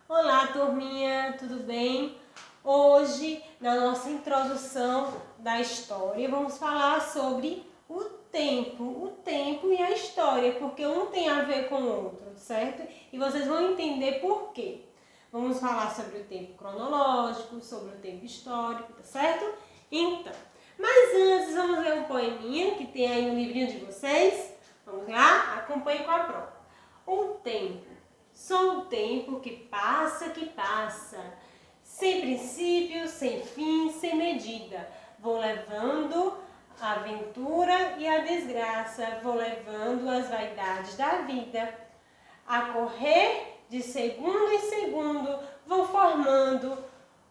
Olá, turminha, tudo bem? Hoje, na nossa introdução da história, vamos falar sobre o tempo e a história, porque um tem a ver com o outro, certo? E vocês vão entender por quê. Vamos falar sobre o tempo cronológico, sobre o tempo histórico, tá certo? Então, mas antes vamos ler um poeminha que tem aí no livrinho de vocês. Vamos lá? Acompanhe com a prova. O tempo. Sou o tempo que passa, sem princípio, sem fim, sem medida. Vou levando a aventura e a desgraça, vou levando as vaidades da vida. A correr de segundo em segundo, vou formando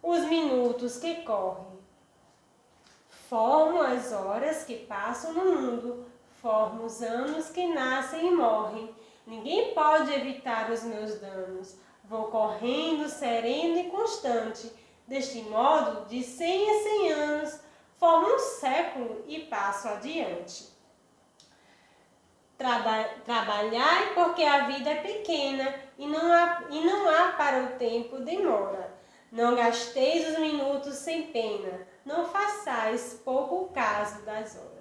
os minutos que correm. Formo as horas que passam no mundo, formo os anos que nascem e morrem. Ninguém pode evitar os meus danos. Vou correndo, sereno e constante. Deste modo, de 100 em 100 anos, formo um século e passo adiante. Trabalhai porque a vida é pequena e não há para o tempo demora. Não gasteis os minutos sem pena, não façais pouco caso das horas.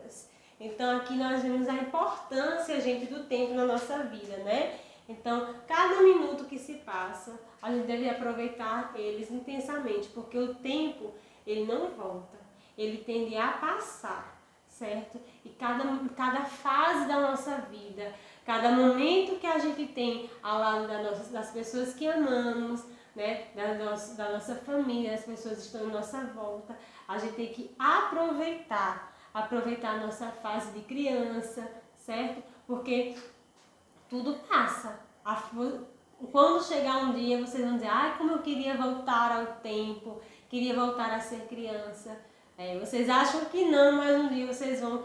Então aqui nós vemos a importância, gente, do tempo na nossa vida, né? Então, cada minuto que se passa, a gente deve aproveitar eles intensamente, porque o tempo, ele não volta, ele tende a passar, certo? E cada fase da nossa vida, cada momento que a gente tem ao lado das pessoas que amamos, né? Da nossa família, das pessoas que estão em nossa volta, a gente tem que aproveitar a nossa fase de criança, certo? Porque tudo passa. Quando chegar um dia, vocês vão dizer, ai, como eu queria voltar ao tempo, queria voltar a ser criança. Vocês acham que não, mas um dia vocês vão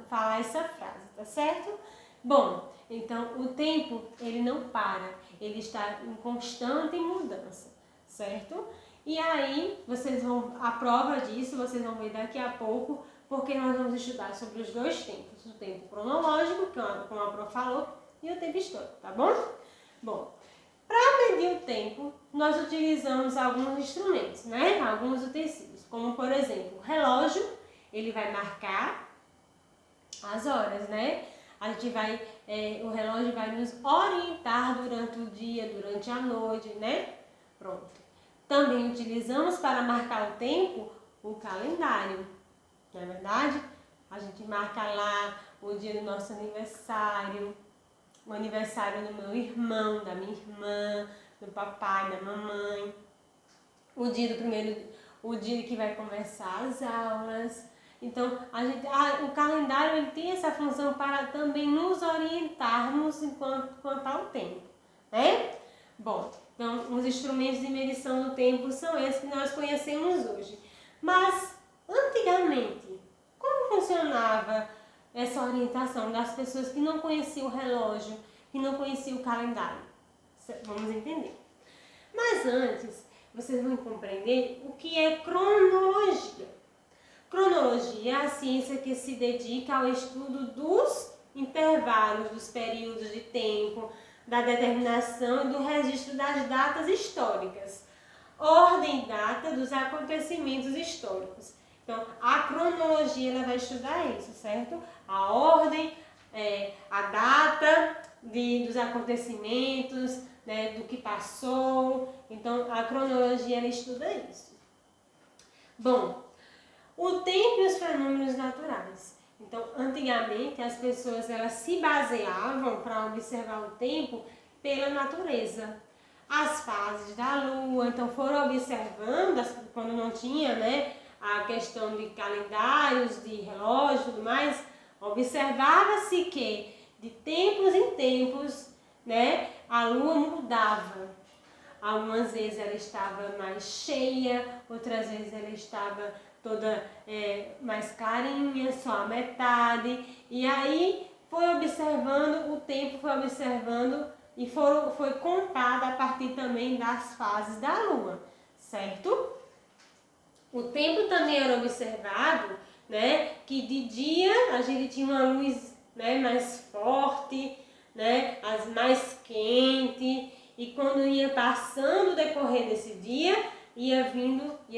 falar essa frase, tá certo? Bom, então o tempo, ele não para, ele está em constante mudança, certo? E aí, a prova disso, vocês vão ver daqui a pouco, porque nós vamos estudar sobre os dois tempos, o tempo cronológico, como a prof falou, e o tempo histórico, tá bom? Bom, para medir o tempo, nós utilizamos alguns instrumentos, né? Alguns utensílios, como por exemplo, o relógio, ele vai marcar as horas, né? O relógio vai nos orientar durante o dia, durante a noite, né? Pronto. Também utilizamos para marcar o tempo o calendário, não é verdade? A gente marca lá o dia do nosso aniversário, o aniversário do meu irmão, da minha irmã, do papai, da mamãe, o dia que vai começar as aulas. Então, o calendário ele tem essa função para também nos orientarmos quanto ao tempo, né? Bom, então os instrumentos de medição do tempo são esses que nós conhecemos hoje. Mas, antigamente, como funcionava essa orientação das pessoas que não conheciam o relógio, que não conheciam o calendário? Vamos entender. Mas antes, vocês vão compreender o que é cronologia. Cronologia é a ciência que se dedica ao estudo dos intervalos, dos períodos de tempo, da determinação e do registro das datas históricas. Ordem e data dos acontecimentos históricos. Então, a cronologia ela vai estudar isso, certo? A ordem, a data dos acontecimentos, né, do que passou. Então, a cronologia ela estuda isso. Bom, o tempo e os fenômenos naturais. Então, antigamente, as pessoas elas se baseavam para observar o tempo pela natureza. As fases da lua, então foram observando, quando não tinha, né, a questão de calendários, de relógio e tudo mais, observava-se que de tempos em tempos, né, a lua mudava. Algumas vezes ela estava mais cheia, outras vezes ela estava toda mais clarinha, só a metade. E aí foi observando, o tempo foi observando e foi contado a partir também das fases da lua, certo? O tempo também era observado, né, que de dia a gente tinha uma luz, né, mais forte, né, as mais quente, e quando ia passando o decorrer desse dia, ia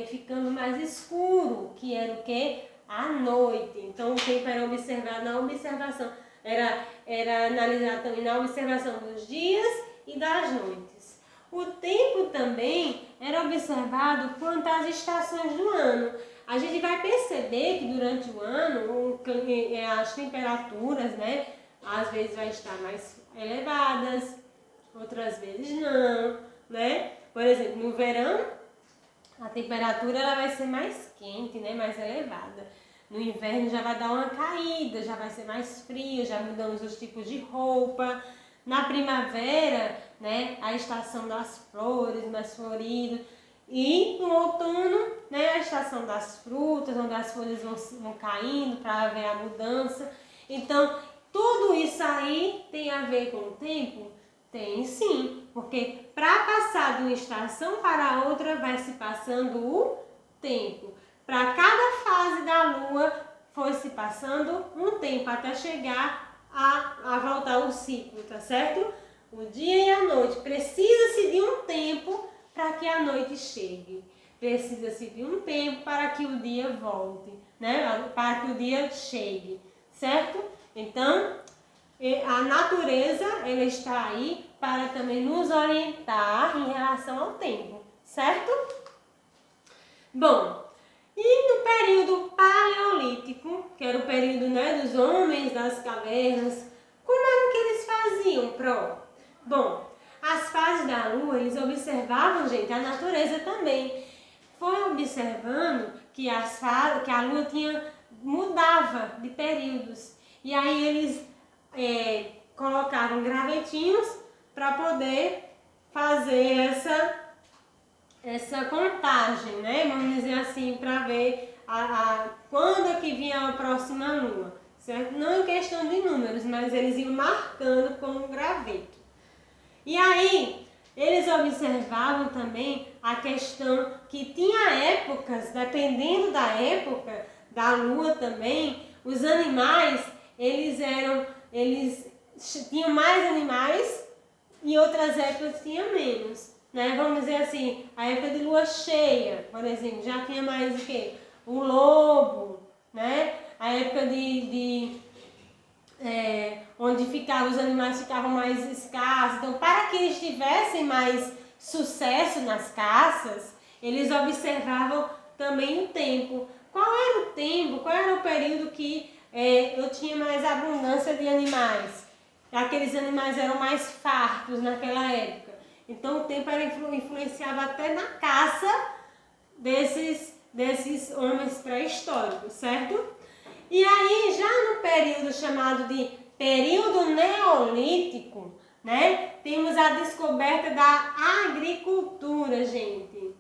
ficando mais escuro, que era o quê? A noite. Então o tempo era observado na observação, era analisado também na observação dos dias e das noites. O tempo também era observado quanto às estações do ano. A gente vai perceber que durante o ano as temperaturas, né, às vezes vai estar mais elevadas, outras vezes não, né? Por exemplo, no verão, a temperatura ela vai ser mais quente, né, mais elevada. No inverno já vai dar uma caída, já vai ser mais frio, já mudamos os tipos de roupa. Na primavera, né, a estação das flores, mais florido. E no outono, né, a estação das frutas, onde as folhas vão caindo para haver a mudança. Então, tudo isso aí tem a ver com o tempo? Tem sim, porque para passar de uma estação para outra vai se passando o tempo. Para cada fase da lua foi se passando um tempo até chegar a voltar ao ciclo, tá certo? O dia e a noite. Precisa-se de um tempo para que a noite chegue. Precisa-se de um tempo para que o dia volte, né? Para que o dia chegue, certo? Então, a natureza ela está aí para também nos orientar em relação ao tempo, certo? Bom, e no período paleolítico, que era o período, né, dos homens das cavernas, como era que eles faziam, Bom, as fases da lua, eles observavam, gente, a natureza também. Foi observando que a lua mudava de períodos. E aí eles colocavam gravetinhos para poder fazer essa contagem, né? Vamos dizer assim, para ver quando é que vinha a próxima lua, certo? Não em questão de números, mas eles iam marcando com um graveto. E aí, eles observavam também a questão que tinha épocas, dependendo da época da lua também, os animais, eles tinham mais animais e outras épocas tinham menos, né? Vamos dizer assim, a época de lua cheia, por exemplo, já tinha mais o quê? O lobo, né? A época onde os animais ficavam mais escassos. Então, para que eles tivessem mais sucesso nas caças, eles observavam também o tempo. Qual era o tempo, qual era o período que eu tinha mais abundância de animais? Aqueles animais eram mais fartos naquela época. Então, o tempo influenciava até na caça desses homens pré-históricos, certo? E aí, já no período chamado de período neolítico, né, temos a descoberta da agricultura, gente.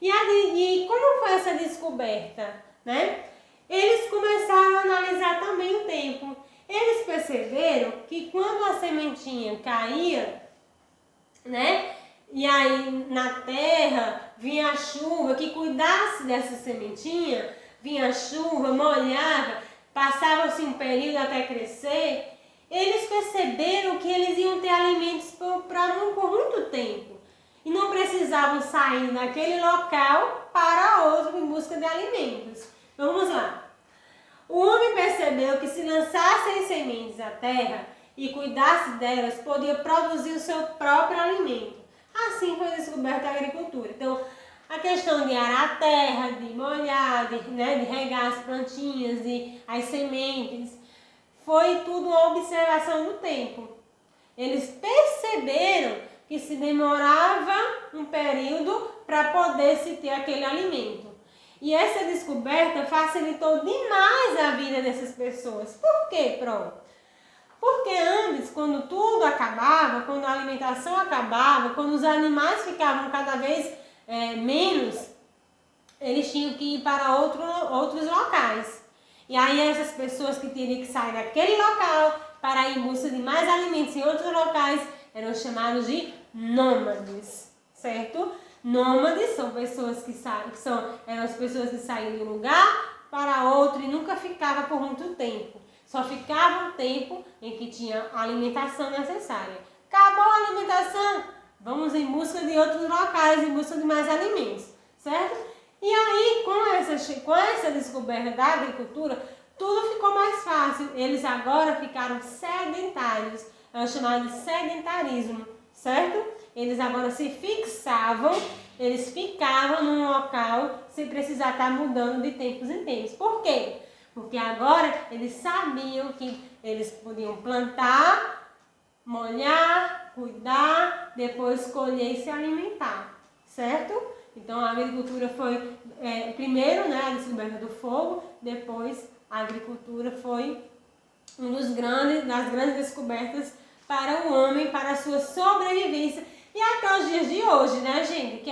E como foi essa descoberta, né? Eles começaram a analisar também o tempo. Eles perceberam que quando a sementinha caía, né, e aí na terra vinha a chuva, que cuidasse dessa sementinha, vinha a chuva, molhava, passava-se um período até crescer, eles perceberam que eles iam ter alimentos por muito tempo. E não precisavam sair daquele local para outro em busca de alimentos. Vamos lá. O homem percebeu que se lançassem sementes à terra e cuidasse delas, podia produzir o seu próprio alimento. Assim foi descoberta a agricultura. Então, a questão de arar a terra, de molhar, de regar as plantinhas e as sementes, foi tudo uma observação do tempo. Eles perceberam que se demorava um período para poder se ter aquele alimento. E essa descoberta facilitou demais a vida dessas pessoas. Por quê, Porque antes, quando tudo acabava, quando a alimentação acabava, quando os animais ficavam cada vez menos, eles tinham que ir para outros locais. E aí essas pessoas que teriam que sair daquele local para ir em busca de mais alimentos em outros locais eram chamados de nômades, certo? Nômades são pessoas eram as pessoas que saíam de um lugar para outro e nunca ficavam por muito tempo. Só ficava um tempo em que tinha a alimentação necessária. Acabou a alimentação, Vamos em busca de outros locais, em busca de mais alimentos, certo? E aí, com essa descoberta da agricultura, tudo ficou mais fácil. Eles agora ficaram sedentários, é o chamado de sedentarismo, certo? Eles agora se fixavam, eles ficavam num local sem precisar estar mudando de tempos em tempos. Por quê? Porque agora eles sabiam que eles podiam plantar, molhar, cuidar, depois colher e se alimentar, certo? Então a agricultura foi, primeiro, né, a descoberta do fogo, depois a agricultura foi das grandes descobertas para o homem, para a sua sobrevivência. E até os dias de hoje, né, gente? Que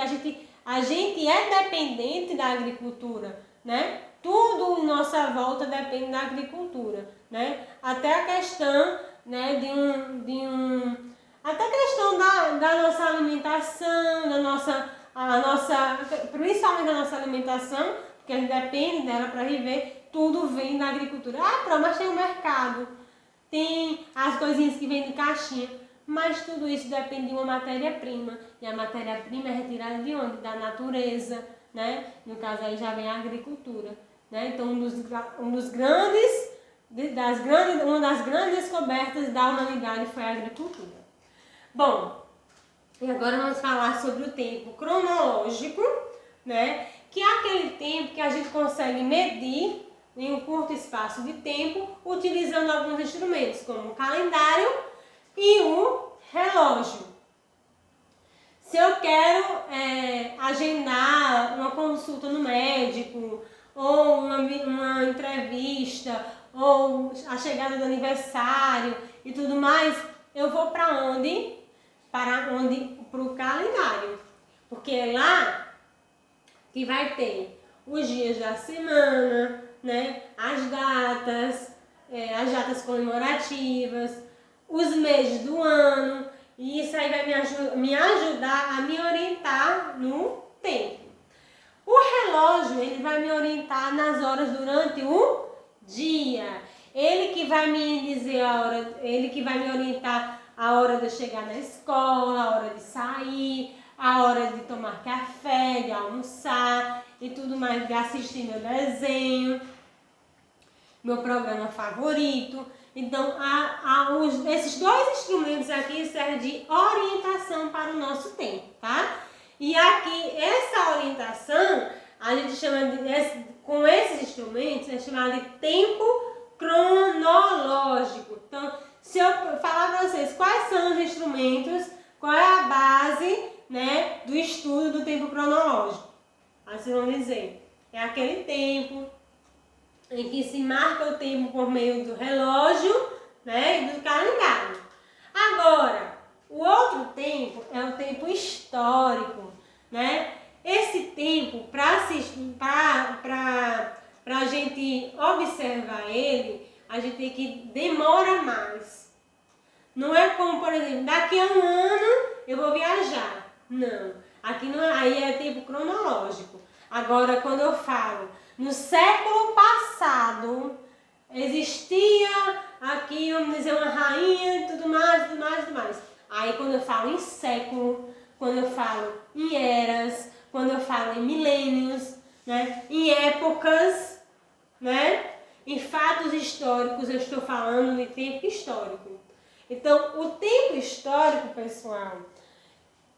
a gente é dependente da agricultura, né? Tudo em nossa volta depende da agricultura, né? Até a questão, né, até a questão da nossa alimentação, principalmente da nossa alimentação, porque a gente depende dela para viver, tudo vem da agricultura. Mas tem o mercado, tem as coisinhas que vêm de caixinha, mas tudo isso depende de uma matéria-prima, e a matéria-prima é retirada de onde? Da natureza, né? No caso aí já vem a agricultura, né? Então uma das grandes descobertas da humanidade foi a agricultura. Bom, e agora vamos falar sobre o tempo cronológico, né? Que é aquele tempo que a gente consegue medir em um curto espaço de tempo, utilizando alguns instrumentos, como o calendário e o relógio. Se eu quero agendar uma consulta no médico, ou uma entrevista, ou a chegada do aniversário e tudo mais, eu vou para onde? Para o calendário. Porque é lá que vai ter os dias da semana, né? As datas comemorativas, os meses do ano, e isso aí vai me ajudar a me orientar no tempo. O relógio, ele vai me orientar nas horas durante o dia. Ele que vai me dizer a hora, ele que vai me orientar a hora de eu chegar na escola, a hora de sair, a hora de tomar café, de almoçar e tudo mais, de assistir meu desenho, meu programa favorito. Então, esses dois instrumentos aqui servem de orientação para o nosso tempo, tá? E aqui, essa orientação, a gente chama com esses instrumentos, é chamado de tempo cronológico. Então, se eu falar para vocês quais são os instrumentos, qual é a base, né, do estudo do tempo cronológico, aí vocês vão dizer, é aquele tempo em que se marca o tempo por meio do relógio, né, e do calendário. Agora, o outro tempo é o tempo histórico, né? Esse tempo, para a gente observar ele, a gente tem que demora mais. Não é como, por exemplo, daqui a um ano eu vou viajar. Não, aqui não, aí é tempo cronológico. Agora, quando eu falo no século passado, existia aqui, vamos dizer, uma rainha e tudo mais. Aí quando eu falo em século, quando eu falo em eras, quando eu falo em milênios, né, em épocas, né, em fatos históricos, eu estou falando de tempo histórico. Então, o tempo histórico, pessoal,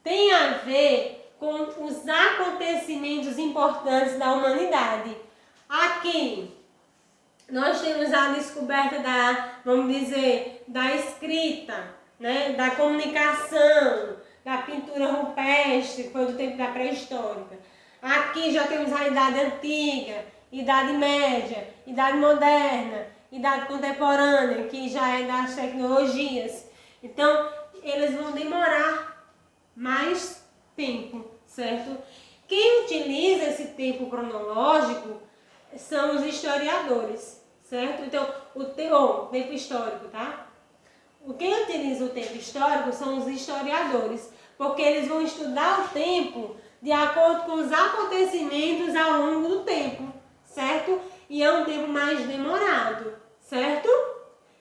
tem a ver com os acontecimentos importantes da humanidade. Aqui, nós temos a descoberta vamos dizer, da escrita, né, da comunicação, da pintura rupestre, que foi do tempo da pré-histórica. Aqui já temos a Idade Antiga, Idade Média, Idade Moderna, Idade Contemporânea, que já é das tecnologias. Então, eles vão demorar mais tempo, certo? Quem utiliza esse tempo cronológico são os historiadores, certo? Então, o tempo histórico, tá? Quem utiliza o tempo histórico são os historiadores, porque eles vão estudar o tempo de acordo com os acontecimentos ao longo do tempo, certo? E é um tempo mais demorado, certo?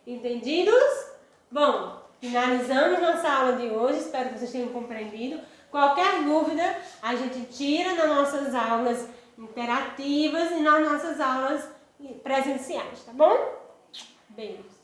Entendidos? Bom, Finalizamos nossa aula de hoje, espero que vocês tenham compreendido. Qualquer dúvida, a gente tira nas nossas aulas interativas e nas nossas aulas presenciais, tá bom? Beijos.